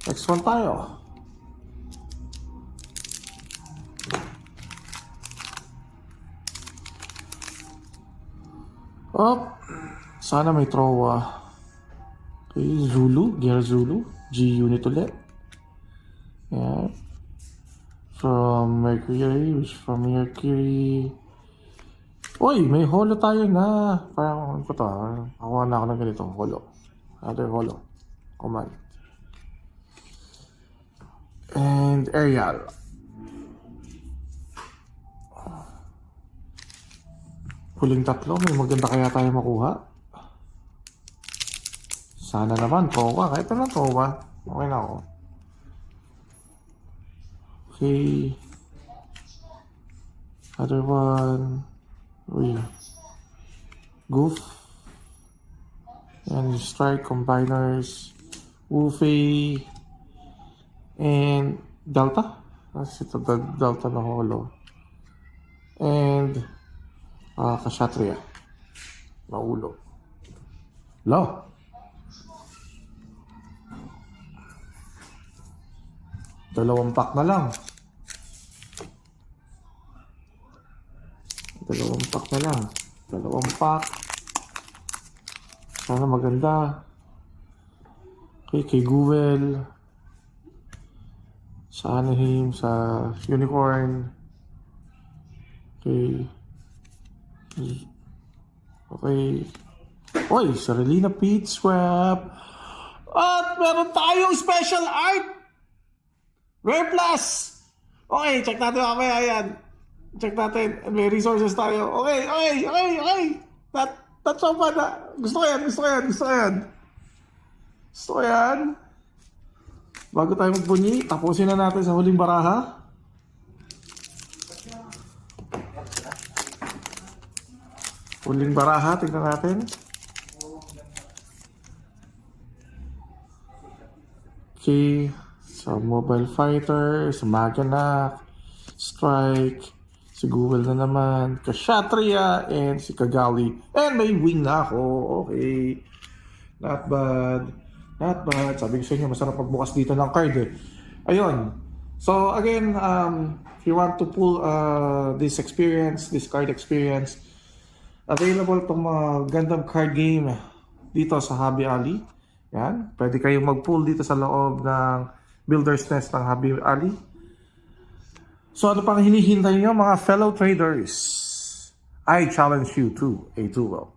Next one tayo. Up. Sana may Trowa. Okay, Zulu. Gear Zulu. G unit ulit. Yeah. From Mercury. From Mercury. Uy, may holo tayo na. Parang ano ko to. Ako na ako ng ganito. Holo. Other holo. Command. And Aerial. Huling tatlo, may maganda kaya tayo makuha. Sana naman, Trowa. Kahit na Trowa. Okay na ako. Okay. Other one. Uy. Goof. And Strike, Combiners. Woofy. And Delta. Kasi ito, Delta na holo. And Kshatriya. Maulo. Lo. Dalawang pack na lang. Dalawang pack. Sana maganda. Okay, kay Google. Sa Anaheim, sa Unicorn. Okay. Okay. Oy, Sarelina Pete Swap. At meron tayong special art. Rare Plus. Okay, check natin mamaya yan. Check natin. May resources tayo. Okay. That's so fun. Gusto ko yan. Bago tayo magbunyi, tapusin na natin sa huling baraha. Huling baraha, tingnan natin. Okay, sa Mobile Fighter, sa Maganak, Strike, si Google na naman, Kshatriya, and si Kagali. And may wing na ako. Okay. Not bad. Sabi ko sa inyo, masarap magbukas dito ng card eh. Ayun. So again, if you want to pull this card experience, available itong mga Gundam card game dito sa Hobby Alley. Yan. Pwede kayong mag-pull dito sa loob ng Builder's Nest ng Hobby Alley. So ano pang hinihintay nyo mga fellow traders? I challenge you to a duel.